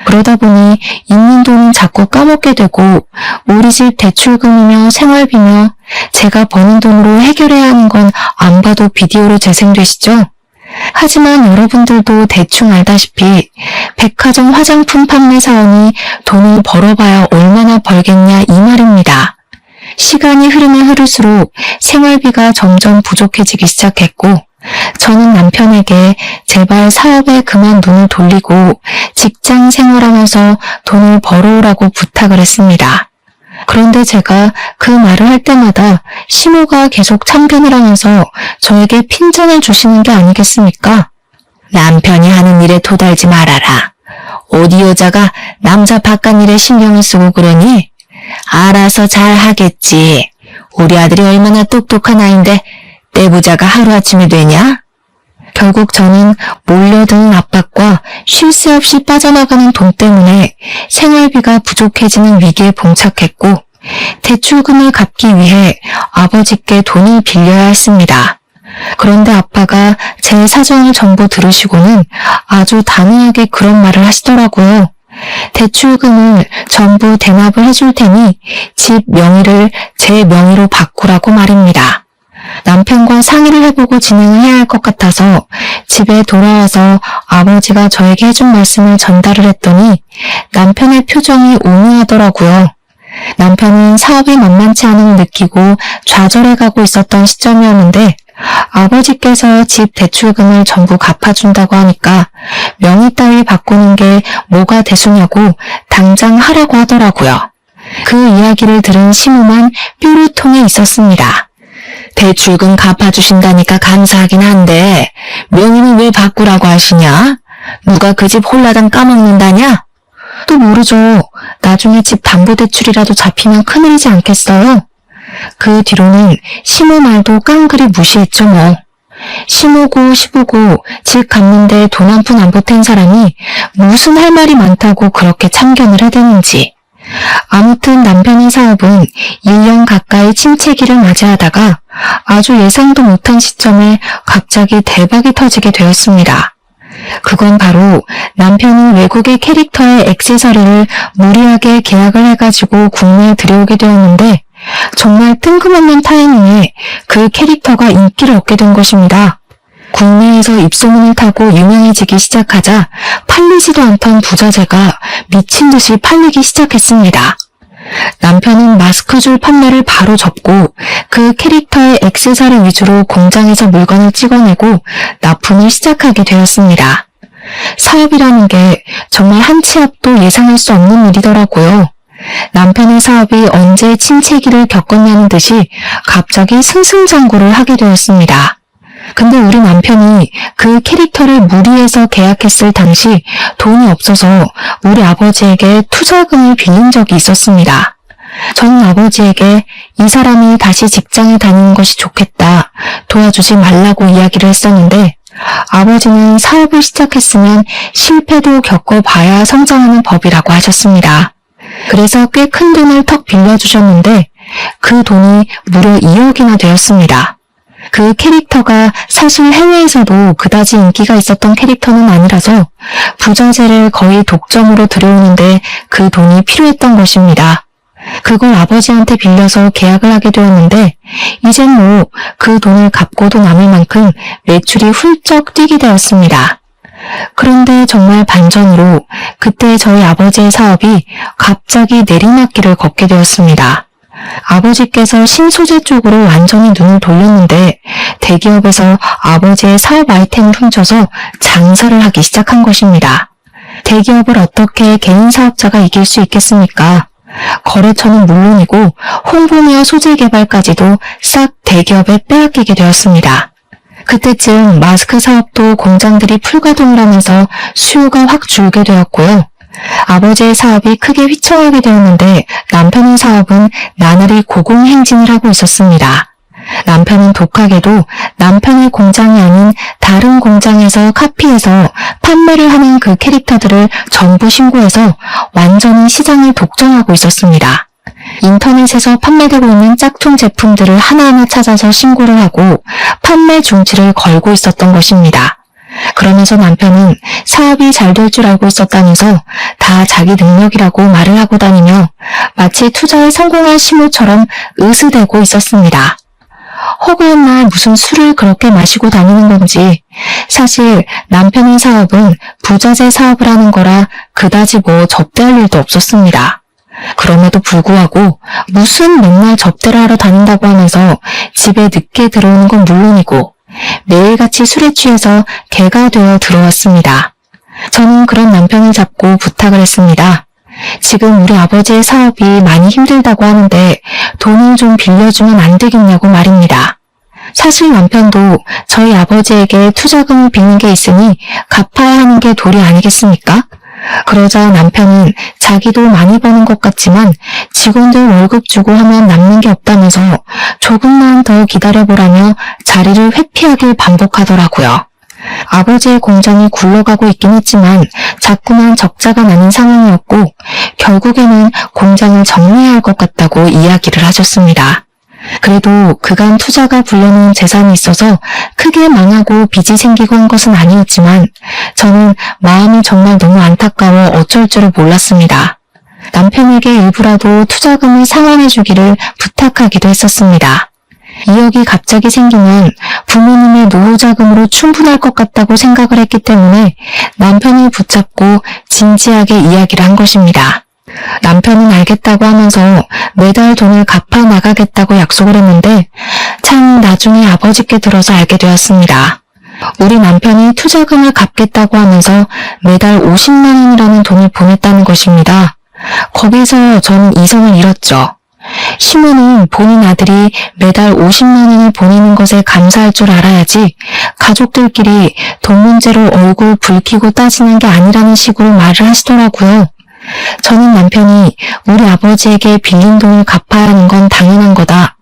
그러다 보니 있는 돈은 자꾸 까먹게 되고 우리 집 대출금이며 생활비며 제가 버는 돈으로 해결해야 하는 건 안 봐도 비디오로 재생되시죠? 하지만 여러분들도 대충 알다시피 백화점 화장품 판매 사원이 돈을 벌어봐야 얼마나 벌겠냐 이 말입니다. 시간이 흐르면 흐를수록 생활비가 점점 부족해지기 시작했고 저는 남편에게 제발 사업에 그만 눈을 돌리고 직장 생활하면서 돈을 벌어오라고 부탁을 했습니다. 그런데 제가 그 말을 할 때마다 시모가 계속 참견을 하면서 저에게 핀잔을 주시는 게 아니겠습니까? 남편이 하는 일에 도달지 말아라. 어디 여자가 남자 바깥 일에 신경을 쓰고 그러니? 알아서 잘 하겠지. 우리 아들이 얼마나 똑똑한 아인데 내 부자가 하루아침에 되냐? 결국 저는 몰려드는 압박과 쉴 새 없이 빠져나가는 돈 때문에 생활비가 부족해지는 위기에 봉착했고 대출금을 갚기 위해 아버지께 돈을 빌려야 했습니다. 그런데 아빠가 제 사정을 전부 들으시고는 아주 단호하게 그런 말을 하시더라고요. 대출금을 전부 대납을 해줄 테니 집 명의를 제 명의로 바꾸라고 말입니다. 남편과 상의를 해보고 진행을 해야 할 것 같아서 집에 돌아와서 아버지가 저에게 해준 말씀을 전달을 했더니 남편의 표정이 오묘하더라고요. 남편은 사업이 만만치 않음을 느끼고 좌절해가고 있었던 시점이었는데 아버지께서 집 대출금을 전부 갚아준다고 하니까 명의 따위 바꾸는 게 뭐가 대수냐고 당장 하라고 하더라고요. 그 이야기를 들은 시모만 뾰루통에 있었습니다. 대출금 갚아주신다니까 감사하긴 한데 명의는 왜 바꾸라고 하시냐? 누가 그 집 홀라당 까먹는다냐? 또 모르죠. 나중에 집 담보대출이라도 잡히면 큰일이지 않겠어요? 그 뒤로는 시모 말도 깡그리 무시했죠 뭐. 시모고 시부고 집 갚는데 돈 한 푼 안 보탠 사람이 무슨 할 말이 많다고 그렇게 참견을 해대는지. 아무튼 남편의 사업은 1년 가까이 침체기를 맞이하다가 아주 예상도 못한 시점에 갑자기 대박이 터지게 되었습니다. 그건 바로 남편이 외국의 캐릭터의 액세서리를 무리하게 계약을 해가지고 국내에 들여오게 되었는데 정말 뜬금없는 타이밍에 그 캐릭터가 인기를 얻게 된 것입니다. 국내에서 입소문을 타고 유명해지기 시작하자 팔리지도 않던 부자재가 미친 듯이 팔리기 시작했습니다. 남편은 마스크줄 판매를 바로 접고 그 캐릭터의 액세서리 위주로 공장에서 물건을 찍어내고 납품을 시작하게 되었습니다. 사업이라는 게 정말 한 치 앞도 예상할 수 없는 일이더라고요. 남편의 사업이 언제 침체기를 겪었냐는 듯이 갑자기 승승장구를 하게 되었습니다. 근데 우리 남편이 그 캐릭터를 무리해서 계약했을 당시 돈이 없어서 우리 아버지에게 투자금을 빌린 적이 있었습니다. 전 아버지에게 이 사람이 다시 직장에 다니는 것이 좋겠다, 도와주지 말라고 이야기를 했었는데 아버지는 사업을 시작했으면 실패도 겪어봐야 성장하는 법이라고 하셨습니다. 그래서 꽤 큰 돈을 턱 빌려주셨는데 그 돈이 무려 2억이나 되었습니다. 그 캐릭터가 사실 해외에서도 그다지 인기가 있었던 캐릭터는 아니라서 부자재를 거의 독점으로 들여오는데 그 돈이 필요했던 것입니다. 그걸 아버지한테 빌려서 계약을 하게 되었는데 이젠 뭐 그 돈을 갚고도 남을 만큼 매출이 훌쩍 뛰게 되었습니다. 그런데 정말 반전으로 그때 저희 아버지의 사업이 갑자기 내리막길을 걷게 되었습니다. 아버지께서 신소재 쪽으로 완전히 눈을 돌렸는데 대기업에서 아버지의 사업 아이템을 훔쳐서 장사를 하기 시작한 것입니다. 대기업을 어떻게 개인 사업자가 이길 수 있겠습니까? 거래처는 물론이고 홍보며 소재 개발까지도 싹 대기업에 빼앗기게 되었습니다. 그때쯤 마스크 사업도 공장들이 풀가동을 하면서 수요가 확 줄게 되었고요. 아버지의 사업이 크게 휘청하게 되었는데 남편의 사업은 나날이 고공행진을 하고 있었습니다. 남편은 독하게도 남편의 공장이 아닌 다른 공장에서 카피해서 판매를 하는 그 캐릭터들을 전부 신고해서 완전히 시장을 독점하고 있었습니다. 인터넷에서 판매되고 있는 짝퉁 제품들을 하나하나 찾아서 신고를 하고 판매 중지를 걸고 있었던 것입니다. 그러면서 남편은 사업이 잘 될 줄 알고 있었다면서 다 자기 능력이라고 말을 하고 다니며 마치 투자에 성공한 시모처럼 으스대고 있었습니다. 허구한 날 무슨 술을 그렇게 마시고 다니는 건지 사실 남편의 사업은 부자재 사업을 하는 거라 그다지 뭐 접대할 일도 없었습니다. 그럼에도 불구하고 무슨 맨날 접대를 하러 다닌다고 하면서 집에 늦게 들어오는 건 물론이고 매일같이 술에 취해서 개가 되어 들어왔습니다. 저는 그런 남편을 잡고 부탁을 했습니다. 지금 우리 아버지의 사업이 많이 힘들다고 하는데 돈을 좀 빌려주면 안 되겠냐고 말입니다. 사실 남편도 저희 아버지에게 투자금을 빌린 게 있으니 갚아야 하는 게 도리 아니겠습니까? 그러자 남편은 자기도 많이 버는 것 같지만 직원들 월급 주고 하면 남는 게 없다면서 조금만 더 기다려보라며 자리를 회피하길 반복하더라고요. 아버지의 공장이 굴러가고 있긴 했지만 자꾸만 적자가 나는 상황이었고 결국에는 공장을 정리해야 할 것 같다고 이야기를 하셨습니다. 그래도 그간 투자가 불려놓은 재산이 있어서 크게 망하고 빚이 생기고 한 것은 아니었지만 저는 마음이 정말 너무 안타까워 어쩔 줄을 몰랐습니다. 남편에게 일부라도 투자금을 상환해 주기를 부탁하기도 했었습니다. 2억이 갑자기 생기면 부모님의 노후자금으로 충분할 것 같다고 생각을 했기 때문에 남편을 붙잡고 진지하게 이야기를 한 것입니다. 남편은 알겠다고 하면서 매달 돈을 갚아 나가겠다고 약속을 했는데 참 나중에 아버지께 들어서 알게 되었습니다. 우리 남편이 투자금을 갚겠다고 하면서 매달 50만 원이라는 돈을 보냈다는 것입니다. 거기서 저는 이성을 잃었죠. 시모는 본인 아들이 매달 50만 원을 보내는 것에 감사할 줄 알아야지 가족들끼리 돈 문제로 얼굴 붉히고 따지는 게 아니라는 식으로 말을 하시더라고요. 저는 남편이 우리 아버지에게 빌린 돈을 갚아야 하는 건 당연한 거다.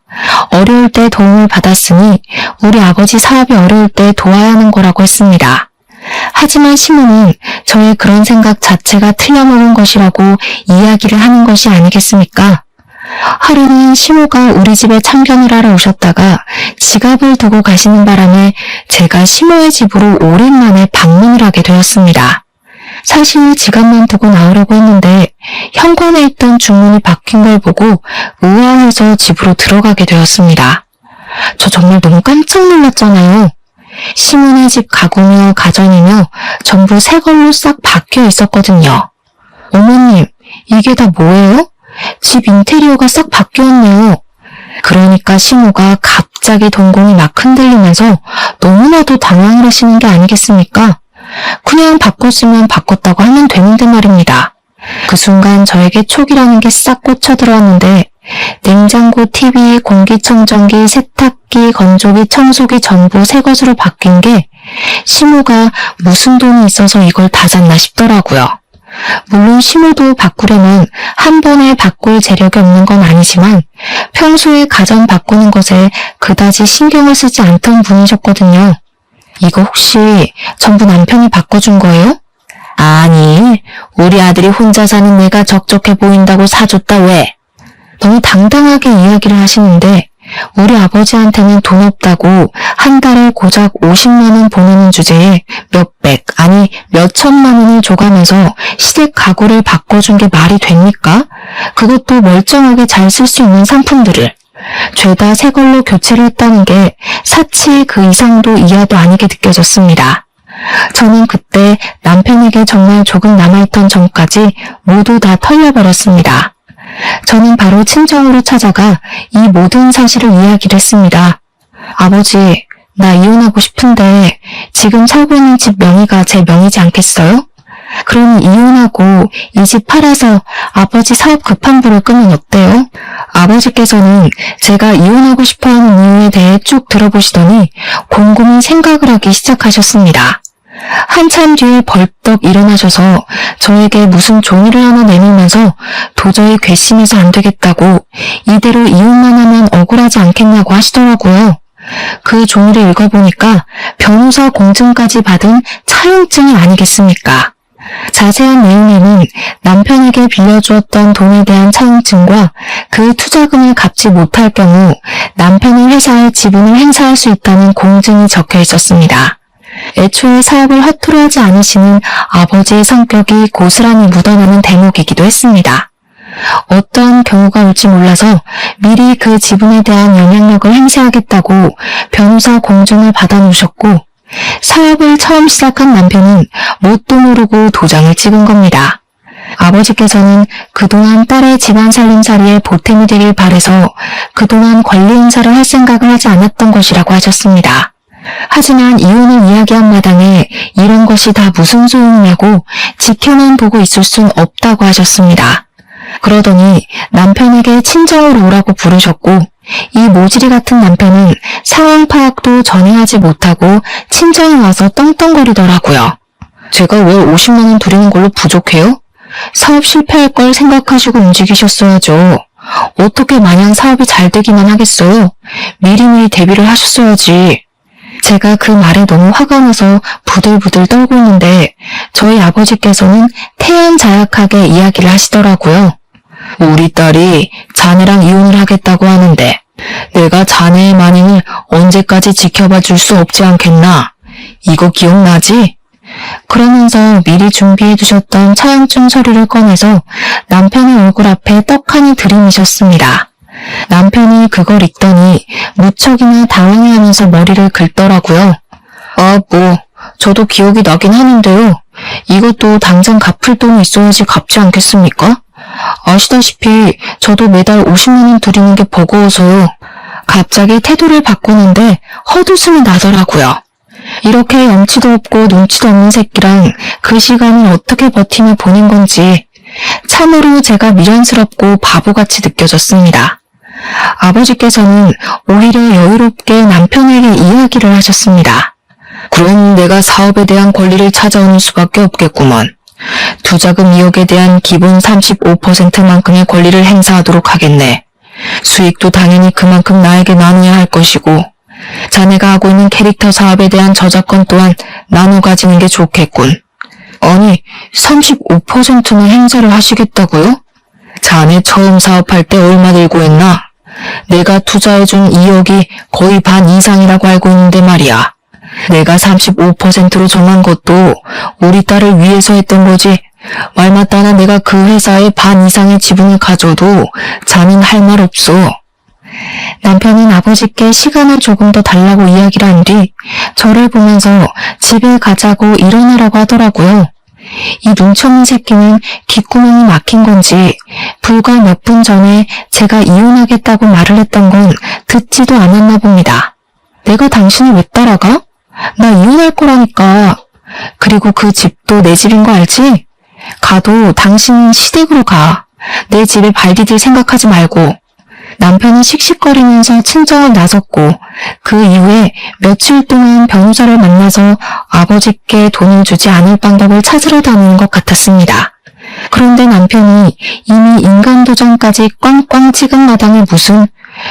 어려울 때 도움을 받았으니 우리 아버지 사업이 어려울 때 도와야 하는 거라고 했습니다. 하지만 시모는 저의 그런 생각 자체가 틀려먹은 것이라고 이야기를 하는 것이 아니겠습니까? 하루는 시모가 우리 집에 참견을 하러 오셨다가 지갑을 두고 가시는 바람에 제가 시모의 집으로 오랜만에 방문을 하게 되었습니다. 사실 지갑만 두고 나오려고 했는데 현관에 있던 주문이 바뀐 걸 보고 의아해서 집으로 들어가게 되었습니다. 저 정말 너무 깜짝 놀랐잖아요. 시모네 집 가구며 가전이며 전부 새 걸로 싹 바뀌어 있었거든요. 어머님, 이게 다 뭐예요? 집 인테리어가 싹 바뀌었네요. 그러니까 시모가 갑자기 동공이 막 흔들리면서 너무나도 당황을 하시는 게 아니겠습니까? 그냥 바꿨으면 바꿨다고 하면 되는데 말입니다. 그 순간 저에게 촉이라는 게 싹 꽂혀 들어왔는데 냉장고, TV, 공기청정기, 세탁기, 건조기, 청소기 전부 새 것으로 바뀐 게 시모가 무슨 돈이 있어서 이걸 다 샀나 싶더라고요. 물론 시모도 바꾸려면 한 번에 바꿀 재력이 없는 건 아니지만 평소에 가전 바꾸는 것에 그다지 신경을 쓰지 않던 분이셨거든요. 이거 혹시 전부 남편이 바꿔준 거예요? 아니, 우리 아들이 혼자 사는 내가 적적해 보인다고 사줬다 왜? 너무 당당하게 이야기를 하시는데 우리 아버지한테는 돈 없다고 한 달에 고작 50만 원 보내는 주제에 몇백, 아니 몇천만 원을 줘가면서 시댁 가구를 바꿔준 게 말이 됩니까? 그것도 멀쩡하게 잘 쓸 수 있는 상품들을. 죄다 새 걸로 교체를 했다는 게 사치 그 이상도 이하도 아니게 느껴졌습니다. 저는 그때 남편에게 정말 조금 남아있던 정까지 모두 다 털려버렸습니다. 저는 바로 친정으로 찾아가 이 모든 사실을 이야기를 했습니다. 아버지, 나 이혼하고 싶은데 지금 살고 있는 집 명의가 제 명의지 않겠어요? 그럼 이혼하고 이 집 팔아서 아버지 사업 급한불을 끄면 어때요? 아버지께서는 제가 이혼하고 싶어하는 이유에 대해 쭉 들어보시더니 곰곰이 생각을 하기 시작하셨습니다. 한참 뒤에 벌떡 일어나셔서 저에게 무슨 종이를 하나 내밀면서 도저히 괘씸해서 안 되겠다고 이대로 이혼만 하면 억울하지 않겠냐고 하시더라고요. 그 종이를 읽어보니까 변호사 공증까지 받은 차용증이 아니겠습니까? 자세한 내용에는 남편에게 빌려주었던 돈에 대한 차용증과 그 투자금을 갚지 못할 경우 남편의 회사에 지분을 행사할 수 있다는 공증이 적혀 있었습니다. 애초에 사업을 허투루 하지 않으시는 아버지의 성격이 고스란히 묻어나는 대목이기도 했습니다. 어떤 경우가 올지 몰라서 미리 그 지분에 대한 영향력을 행사하겠다고 변호사 공증을 받아놓으셨고 사업을 처음 시작한 남편은 뭣도 모르고 도장을 찍은 겁니다. 아버지께서는 그동안 딸의 집안 살림살이에 보탬이 되길 바라서 그동안 권리 행사를 할 생각을 하지 않았던 것이라고 하셨습니다. 하지만 이혼을 이야기한 마당에 이런 것이 다 무슨 소용이냐고 지켜만 보고 있을 순 없다고 하셨습니다. 그러더니 남편에게 친정으로 오라고 부르셨고 이 모질이 같은 남편은 상황 파악도 전혀 하지 못하고 친정에 와서 떵떵거리더라고요. 제가 왜 50만 원 드리는 걸로 부족해요? 사업 실패할 걸 생각하시고 움직이셨어야죠. 어떻게 마냥 사업이 잘 되기만 하겠어요? 미리미리 대비를 하셨어야지. 제가 그 말에 너무 화가 나서 부들부들 떨고 있는데 저희 아버지께서는 태연자약하게 이야기를 하시더라고요. 우리 딸이 자네랑 이혼을 하겠다고 하는데 내가 자네의 만행을 언제까지 지켜봐 줄 수 없지 않겠나? 이거 기억나지? 그러면서 미리 준비해 두셨던 차용증 서류를 꺼내서 남편의 얼굴 앞에 떡하니 들이미셨습니다. 남편이 그걸 읽더니 무척이나 당황해하면서 머리를 긁더라고요. 아, 저도 기억이 나긴 하는데요. 이것도 당장 갚을 돈이 있어야지 갚지 않겠습니까? 아시다시피 저도 매달 50만 원 들이는 게 버거워서요. 갑자기 태도를 바꾸는데 헛웃음이 나더라고요. 이렇게 염치도 없고 눈치도 없는 새끼랑 그 시간을 어떻게 버티며 보낸 건지 참으로 제가 미련스럽고 바보같이 느껴졌습니다. 아버지께서는 오히려 여유롭게 남편에게 이야기를 하셨습니다. 그럼 내가 사업에 대한 권리를 찾아오는 수밖에 없겠구먼. 투자금 2억에 대한 기본 35%만큼의 권리를 행사하도록 하겠네. 수익도 당연히 그만큼 나에게 나눠야 할 것이고 자네가 하고 있는 캐릭터 사업에 대한 저작권 또한 나눠 가지는 게 좋겠군. 아니, 35%나 행사를 하시겠다고요? 자네 처음 사업할 때 얼마 들고 했나? 내가 투자해준 2억이 거의 반 이상이라고 알고 있는데 말이야. 내가 35%로 정한 것도 우리 딸을 위해서 했던 거지. 말마 따나 내가 그 회사의 반 이상의 지분을 가져도 자넨 할 말 없어. 남편은 아버지께 시간을 조금 더 달라고 이야기를 한 뒤 저를 보면서 집에 가자고 일어나라고 하더라고요. 이 눈치 없는 새끼는 귓구멍이 막힌 건지 불과 몇 분 전에 제가 이혼하겠다고 말을 했던 건 듣지도 않았나 봅니다. 내가 당신을 왜 따라가? 나 이혼할 거라니까. 그리고 그 집도 내 집인 거 알지? 가도 당신은 시댁으로 가. 내 집에 발 디딜 생각하지 말고. 남편은 씩씩거리면서 친정을 나섰고 그 이후에 며칠 동안 변호사를 만나서 아버지께 돈을 주지 않을 방법을 찾으러 다니는 것 같았습니다. 그런데 남편이 이미 인간도전까지 꽝꽝 찍은 마당에 무슨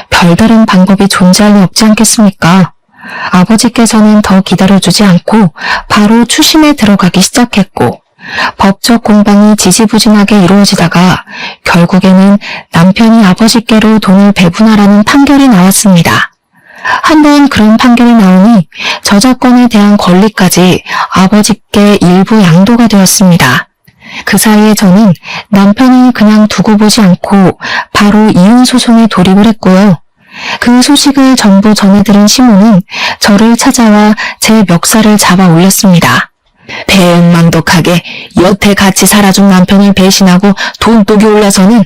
별다른 방법이 존재할 리 없지 않겠습니까? 아버지께서는 더 기다려주지 않고 바로 추심에 들어가기 시작했고 법적 공방이 지지부진하게 이루어지다가 결국에는 남편이 아버지께로 돈을 배분하라는 판결이 나왔습니다. 한번 그런 판결이 나오니 저작권에 대한 권리까지 아버지께 일부 양도가 되었습니다. 그 사이에 저는 남편을 그냥 두고 보지 않고 바로 이혼 소송에 돌입을 했고요. 그 소식을 전부 전해들은 시모는 저를 찾아와 제 멱살을 잡아 올렸습니다. 배은망덕하게 여태 같이 살아준 남편을 배신하고 돈독이 올라서는.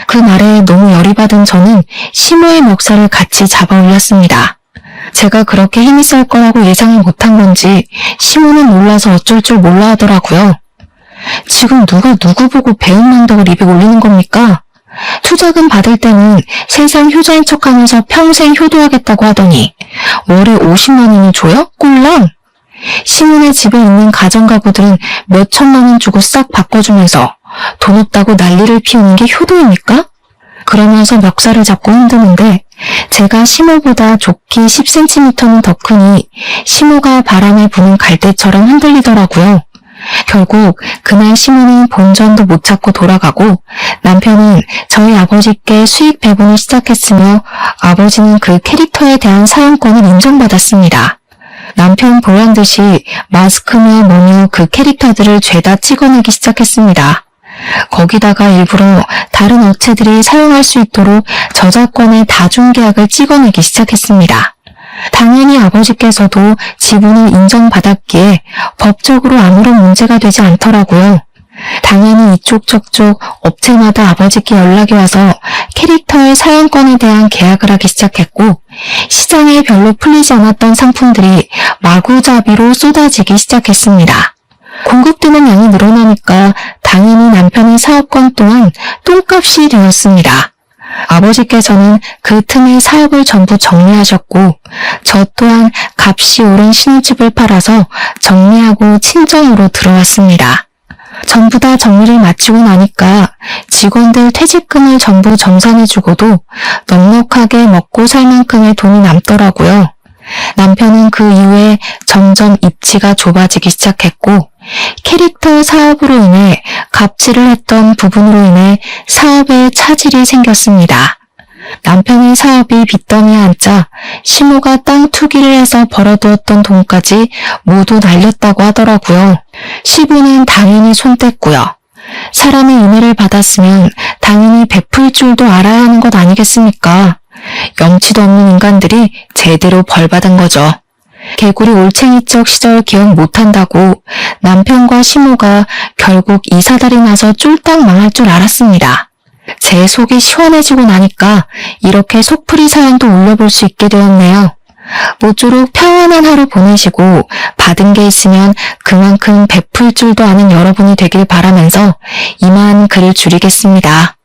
그 말에 너무 열이 받은 저는 시모의 멱살을 같이 잡아 올렸습니다. 제가 그렇게 힘이 셀 거라고 예상을 못한 건지 시모는 놀라서 어쩔 줄 몰라 하더라고요. 지금 누가 누구 보고 배은망덕을 입에 올리는 겁니까? 투자금 받을 때는 세상 효자인 척하면서 평생 효도하겠다고 하더니 월에 50만 원을 줘요? 꼴랑! 시몬의 집에 있는 가정가구들은 몇 천만 원 주고 싹 바꿔주면서 돈 없다고 난리를 피우는 게 효도입니까? 그러면서 멱살을 잡고 흔드는데 제가 시모보다 좁기 10cm는 더 크니 시모가 바람에 부는 갈대처럼 흔들리더라고요. 결국 그날 시모는 본전도 못 찾고 돌아가고 남편은 저희 아버지께 수익 배분을 시작했으며 아버지는 그 캐릭터에 대한 사용권을 인정받았습니다. 남편 보란듯이 마스크며 뭐며 그 캐릭터들을 죄다 찍어내기 시작했습니다. 거기다가 일부러 다른 업체들이 사용할 수 있도록 저작권의 다중계약을 찍어내기 시작했습니다. 당연히 아버지께서도 지분을 인정받았기에 법적으로 아무런 문제가 되지 않더라고요. 당연히 이쪽 저쪽 업체마다 아버지께 연락이 와서 캐릭터의 사용권에 대한 계약을 하기 시작했고 시장에 별로 풀리지 않았던 상품들이 마구잡이로 쏟아지기 시작했습니다. 공급되는 양이 늘어나니까 당연히 남편의 사업권 또한 똥값이 되었습니다. 아버지께서는 그 틈에 사업을 전부 정리하셨고 저 또한 값이 오른 신혼집을 팔아서 정리하고 친정으로 들어왔습니다. 전부 다 정리를 마치고 나니까 직원들 퇴직금을 전부 정산해주고도 넉넉하게 먹고 살 만큼의 돈이 남더라고요. 남편은 그 이후에 점점 입지가 좁아지기 시작했고 캐릭터 사업으로 인해 갑질을 했던 부분으로 인해 사업에 차질이 생겼습니다. 남편의 사업이 빚더미에 앉자 시모가 땅 투기를 해서 벌어두었던 돈까지 모두 날렸다고 하더라고요. 시부는 당연히 손 뗐고요. 사람의 은혜를 받았으면 당연히 베풀 줄도 알아야 하는 것 아니겠습니까? 염치도 없는 인간들이 제대로 벌받은 거죠. 개구리 올챙이적 시절 기억 못한다고 남편과 시모가 결국 이사달이 나서 쫄딱 망할 줄 알았습니다. 제 속이 시원해지고 나니까 이렇게 속풀이 사연도 올려볼 수 있게 되었네요. 모쪼록 평안한 하루 보내시고 받은 게 있으면 그만큼 베풀 줄도 아는 여러분이 되길 바라면서 이만 글을 줄이겠습니다.